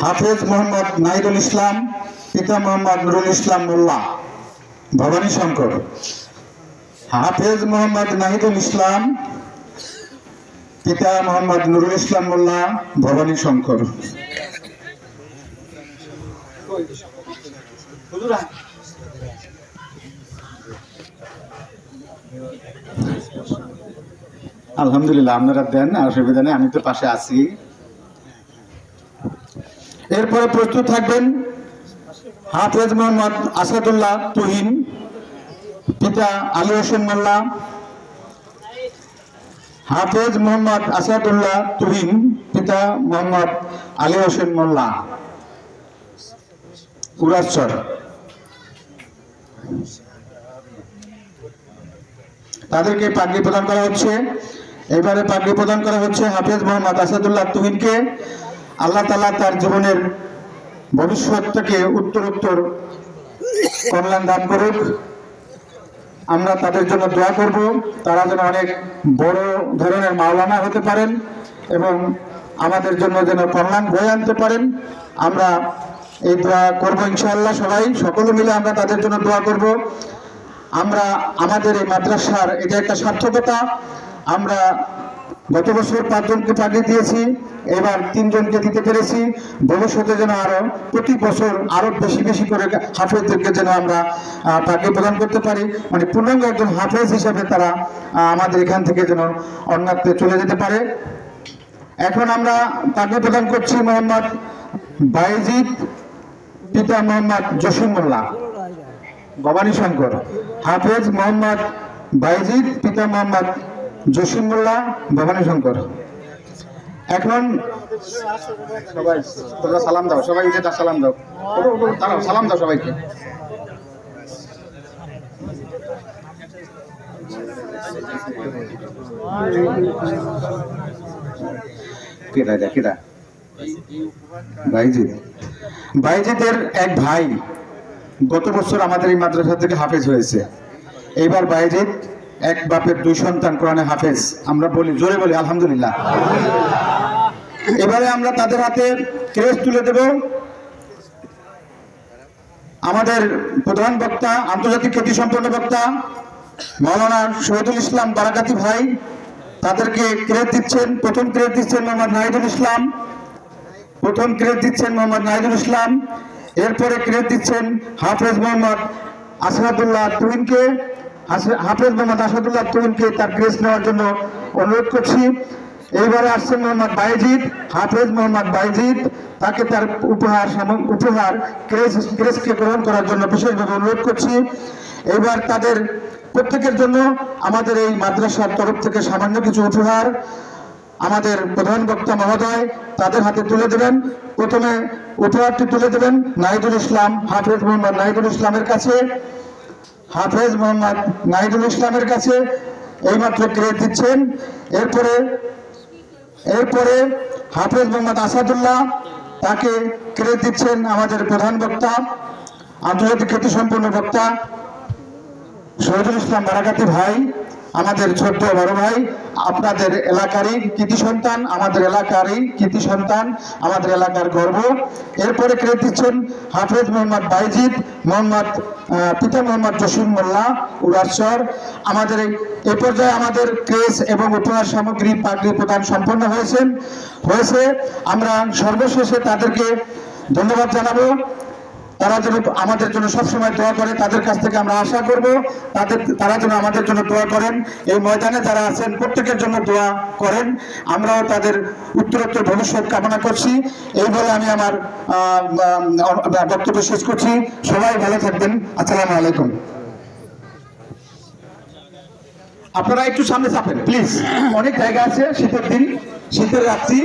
হাফেজ মোহাম্মদ নাহিদুল ইসলাম, পিতা মোহাম্মদ নুরুল ইসলাম মোল্লা, ভবানী শঙ্কর। হাফেজ মোহাম্মদ নাহিদুল ইসলাম, পিতা মোহাম্মদ নুরুল ইসলাম মোল্লা, ভবানী শঙ্কর। আলহামদুলিল্লাহ, আপনারা দেন, অসুবিধা নেই, আমি তো পাশে আছি। এরপরে প্রস্তুত থাকবেন হাফেজ মোহাম্মদ আসাদুল্লাহ তুহিন, পিতা আলী হোসেন মোল্লা। হাফেজ মোহাম্মদ আসাদুল্লাহ তুহিন, পিতা মোহাম্মদ আলী হোসেন মোল্লা, উরাসচর। তাদেরকে পাগড়ি প্রদান করা হচ্ছে। এবারে পাগড়ি প্রদান করা হচ্ছে হাফেজ মোহাম্মদ আসাদুল্লাহ তুহিনকে। আল্লাহ তাআলা তার জীবনের ভবিষ্যৎটাকে উত্তরোত্তর কল্যাণ দান করুক। আমরা তাদের জন্য দোয়া করব, তারা যেন অনেক বড় ধরনের মাওলানা হতে পারেন এবং আমাদের জন্য যেন কল্যাণ বয়ে আনতে পারেন। আমরা এই দোয়া করব ইনশাআল্লাহ। সবাই সকলে মিলে আমরা তাদের জন্য দোয়া করব। আমরা আমাদের এই মাদ্রাসার এটা একটা সার্থকতা। আমরা গত বছর 5 জনকে পাগড়ি দিয়েছি, এবার 3 জনকে দিতে পেরেছি। ভবিষ্যতে যেন আরো প্রতি বছর আরো বেশি বেশি করে হাফেজদেরকে যেন আমরা পাগড়ি প্রদান করতে পারি, মানে পূর্ণাঙ্গ একজন হাফেজ হিসাবে তারা আমাদের এখান থেকে যেন অন্যত্রে চলে যেতে পারে। এখন আমরা পাগড়ি প্রদান করছি মোহাম্মদ বাইজিদ, পিতা মোহাম্মদ জসিম মোল্লা, ভবানী শঙ্কর। হাফেজ মোহাম্মদ বাইজিদ, পিতা মোহাম্মদ জসিম মোল্লা, ভবানী শঙ্কর। এখন সবাই তোমরা সালাম দাও, সবাই এটা সালাম দাও, দাঁড়াও, সালাম দাও সবাইকে। বাইজিদের এক ভাই গত বছর আমাদের এই মাদ্রাসা থেকে হাফেজ হয়েছে। এইবার বাইজিদ এক বাপের 2 সন্তান কোরআনে হাফেজ। আমরা বলি, জোরে বলি আলহামদুলিল্লাহ। এবারে আমরা তাদের হাতে ক্রেস্ট তুলে দেব। আমাদের প্রধান বক্তা, আন্তর্জাতিক খ্যাতিসম্পন্ন বক্তা মাওলানা শহীদুল ইসলাম বারাকাতি ভাই, তাদেরকে ক্রেস্ট দিচ্ছেন। প্রথম ক্রেস্ট দিচ্ছেন মোহাম্মদ নাহিদুল ইসলাম, প্রথম ক্রেস্ট দিচ্ছেন মোহাম্মদ নাহিদুল ইসলাম। এরপরে ক্রেস্ট দিচ্ছেন হাফেজ মোহাম্মদ আসাদুল্লাহ তুহিনকে। হাফেজ মোহাম্মদ আসাদুল্লাহ তুহিনকে তার ক্রেস্ট নেওয়ার জন্য অনুরোধ করছি। এইবারে আসছেন মোহাম্মদ বাইজিদ, হাফেজ মোহাম্মদ বাইজিদ, তাকে তার উপহার ক্রেস্টকে গ্রহণ করার জন্য বিশেষভাবে অনুরোধ করছি। এইবার তাদের প্রত্যেকের জন্য আমাদের এই মাদ্রাসার তরফ থেকে সামান্য কিছু উপহার আমাদের প্রধান বক্তা মহোদয় তাদের হাতে তুলে দেবেন। প্রথমে উপহারটি তুলে দেবেন নাহিদুল ইসলাম, হাফেজ মোহাম্মদ নাহিদুল ইসলামের কাছে। হাফেজ মোহাম্মদ নাহিদুল ইসলামের কাছে এইমাত্র ক্রেস্ট দিচ্ছেন। এরপরে হাফেজ মোহাম্মদ আসাদুল্লাহ, তাকে ক্রেস্ট দিচ্ছেন আমাদের প্রধান বক্তা, আন্তর্জাতিক খ্যাতিসম্পন্ন বক্তা শহীদুল ইসলাম বারাকাতি ভাই, আমাদের ছোট্ট বড় ভাই, আপনাদের এলাকারই কৃতি সন্তান, আমাদের এলাকারই কৃতি সন্তান, আমাদের এলাকার গর্ব। এরপরে ক্রেস্ট দিচ্ছেন হাফেজ মোহাম্মদ বাইজিদ, পিতা মোহাম্মদ জসিম মোল্লা, উরাসচর। আমাদের এই পর্যায়ে আমাদের ক্রেস্ট এবং উপহার সামগ্রী পাগড়ি প্রদান সম্পন্ন হয়েছে। আমরা সর্বশেষে তাদেরকে ধন্যবাদ জানাবো। তারা যেন আমাদের জন্য সবসময় দোয়া করে, তাদের কাছ থেকে আমরা আশা করব তারা যেন আমাদের জন্য দোয়া করেন। এই ময়দানে যারা আছেন প্রত্যেকের জন্য দোয়া করেন। আমরাও তাদের উত্তরোত্তর ভবিষ্যৎ কামনা করছি। এই বলে আমি আমার বক্তব্য শেষ করছি। সবাই ভালো থাকবেন। আসসালামু আলাইকুম। আপনারা একটু সামনে চাপেন প্লিজ, অনেক জায়গা আছে, শীতের দিন, শীতের রাত্রি।